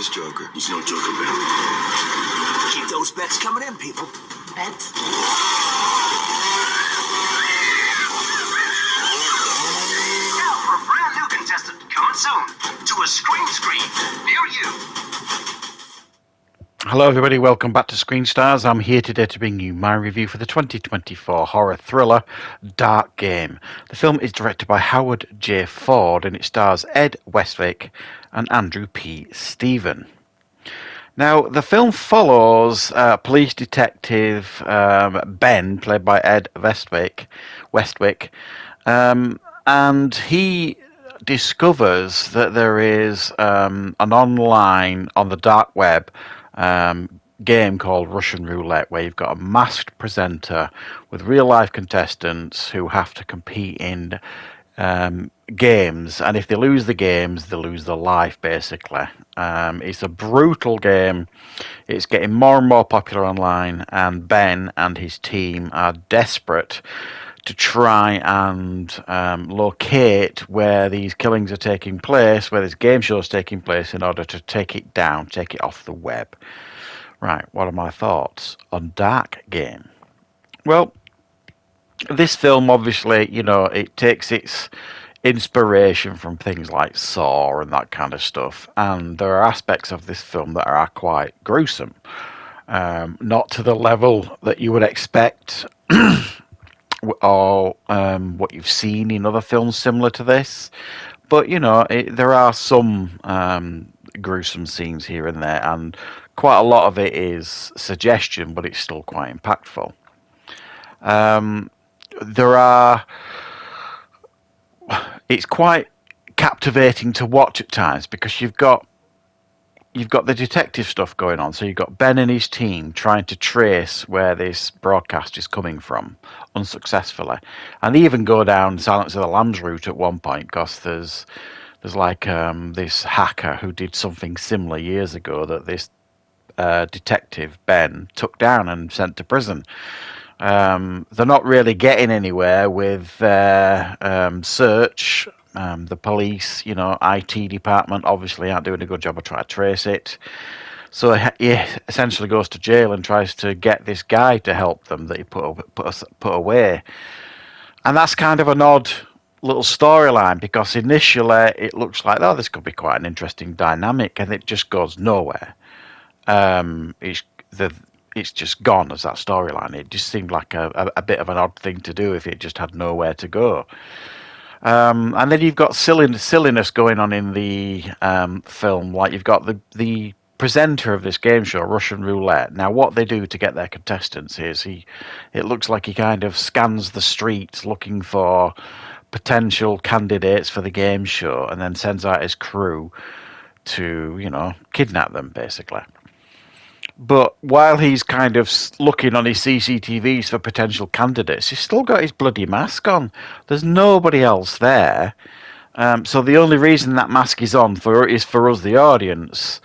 this joker. He's no joker, Ben. Keep those bets coming in, people. Bets? Now for a brand new contestant coming soon to a screen near you. Hello everybody, welcome back to Screenstars. I'm here today to bring you my review for the 2024 horror thriller DarkGame. The film is directed by Howard J. Ford and it stars Ed Westwick and Andrew P. Stephen. Now, the film follows police detective Ben, played by Ed Westwick, and he discovers that there is an online, on the dark web, game called Russian Roulette, where you've got a masked presenter with real life contestants who have to compete in games, and if they lose the games, they lose their life, basically. It's a brutal game. It's getting more and more popular online, and Ben and his team are desperate to try and locate where these killings are taking place, where this game show is taking place, in order to take it down, take it off the web. Right, what are my thoughts on DarkGame? Well, this film, obviously, you know, it takes its inspiration from things like Saw and that kind of stuff, and there are aspects of this film that are quite gruesome. Not to the level that you would expect or what you've seen in other films similar to this, but you know, there are some gruesome scenes here and there, and quite a lot of it is suggestion, but it's still quite impactful. It's quite captivating to watch at times, because you've got the detective stuff going on. So you've got Ben and his team trying to trace where this broadcast is coming from, unsuccessfully, and they even go down Silence of the Lambs route at one point, because there's like this hacker who did something similar years ago that this detective Ben took down and sent to prison. They're not really getting anywhere with their search. The police, you know, IT department obviously aren't doing a good job of trying to trace it. So he essentially goes to jail and tries to get this guy to help them that he put away. And that's kind of an odd little storyline, because initially it looks like, oh, this could be quite an interesting dynamic, and it just goes nowhere. It's just gone as that storyline. It just seemed like a bit of an odd thing to do if it just had nowhere to go. And then you've got silliness going on in the film. Like, you've got the presenter of this game show, Russian Roulette. Now, what they do to get their contestants is it looks like he kind of scans the streets looking for potential candidates for the game show, and then sends out his crew to, you know, kidnap them, basically. But while he's kind of looking on his CCTVs for potential candidates, he's still got his bloody mask on. There's nobody else there. So the only reason that mask is on is for us, the audience,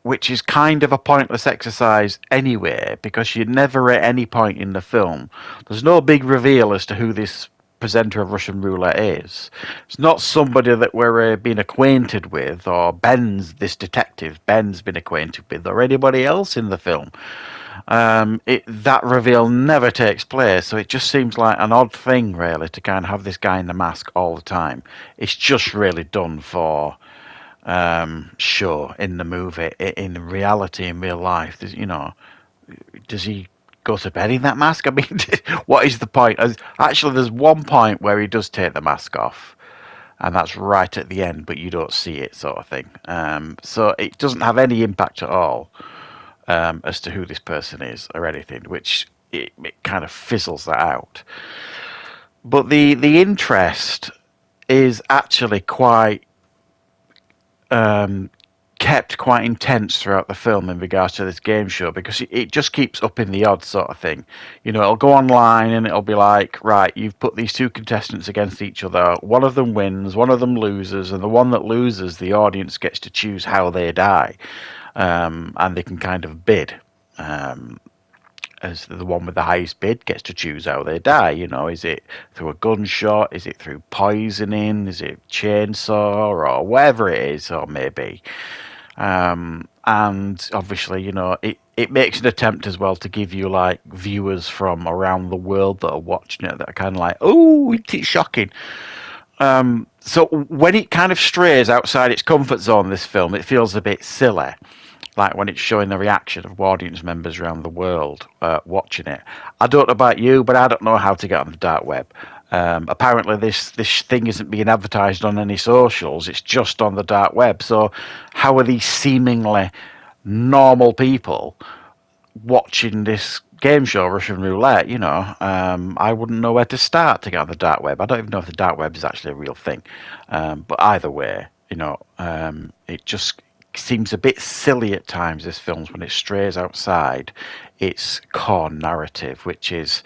which is kind of a pointless exercise anyway, because you never at any point in the film, there's no big reveal as to who this presenter of Russian Roulette is. It's not somebody that we're being acquainted with, or this detective Ben's been acquainted with, or anybody else in the film. That reveal never takes place, so it just seems like an odd thing, really, to kind of have this guy in the mask all the time. It's just really done for show in the movie. In reality, in real life, you know, does he go to bed in that mask? I mean, what is the point? Actually, there's one point where he does take the mask off, and that's right at the end, but you don't see it, sort of thing. So it doesn't have any impact at all as to who this person is or anything, which it kind of fizzles that out. But the interest is actually quite kept quite intense throughout the film in regards to this game show, because it just keeps upping the odds, sort of thing. You know, it'll go online and it'll be like, right, you've put these two contestants against each other. One of them wins, one of them loses, and the one that loses, the audience gets to choose how they die. And they can kind of bid. As the one with the highest bid gets to choose how they die. You know, is it through a gunshot? Is it through poisoning? Is it chainsaw, or whatever it is, or maybe And obviously, it makes an attempt as well to give you like viewers from around the world that are watching it that are kind of like, oh, it's shocking. So when it kind of strays outside its comfort zone, this film, it feels a bit silly. Like when it's showing the reaction of audience members around the world watching it. I don't know about you, but I don't know how to get on the dark web. Apparently, this thing isn't being advertised on any socials. It's just on the dark web. So, how are these seemingly normal people watching this game show, Russian Roulette? I wouldn't know where to start to get on the dark web. I don't even know if the dark web is actually a real thing. But either way, it just seems a bit silly at times, this film, when it strays outside its core narrative, which is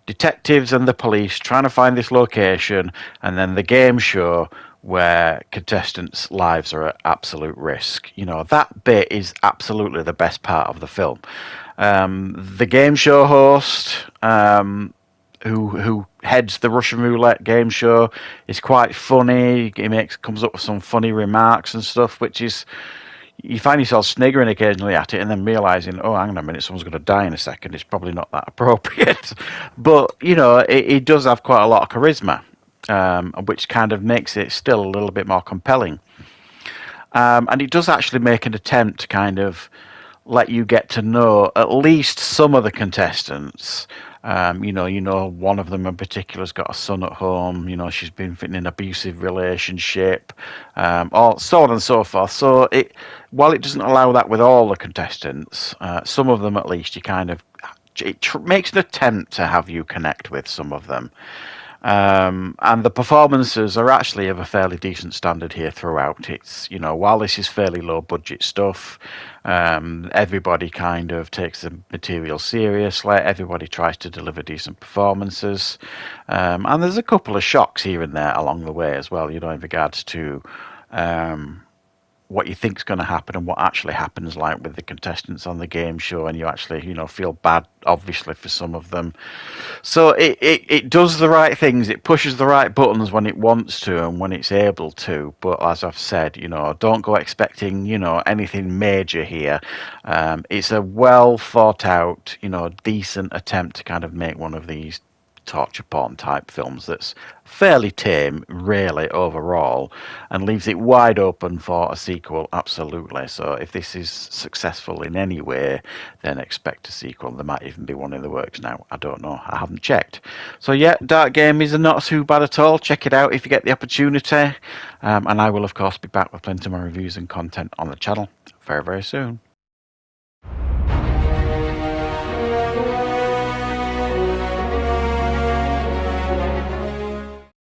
detectives and the police trying to find this location, and then the game show where contestants' lives are at absolute risk. That bit is absolutely the best part of the film. The game show host, who heads the Russian Roulette game show, is quite funny. He comes up with some funny remarks and stuff, which is, you find yourself sniggering occasionally at it and then realizing, oh, hang on a minute, someone's going to die in a second. It's probably not that appropriate. But, it does have quite a lot of charisma, which kind of makes it still a little bit more compelling. And it does actually make an attempt to kind of let you get to know at least some of the contestants. One of them in particular has got a son at home. She's been in an abusive relationship, or so on and so forth. So while it doesn't allow that with all the contestants, some of them at least, it makes an attempt to have you connect with some of them. And the performances are actually of a fairly decent standard here throughout. It's, while this is fairly low budget stuff, everybody kind of takes the material seriously. Everybody tries to deliver decent performances. And there's a couple of shocks here and there along the way as well, in regards to what you think is going to happen and what actually happens, like with the contestants on the game show, and you actually, feel bad, obviously, for some of them. So it does the right things. It pushes the right buttons when it wants to and when it's able to. But as I've said, don't go expecting, anything major here. It's a well thought out, decent attempt to kind of make one of these torture porn type films that's fairly tame, really, overall, and leaves it wide open for a sequel, absolutely. So if this is successful in any way, then expect a sequel. There might even be one in the works now. I don't know. I haven't checked. So yeah, DarkGame is not too bad at all. Check it out if you get the opportunity. And I will, of course, be back with plenty more reviews and content on the channel very, very soon.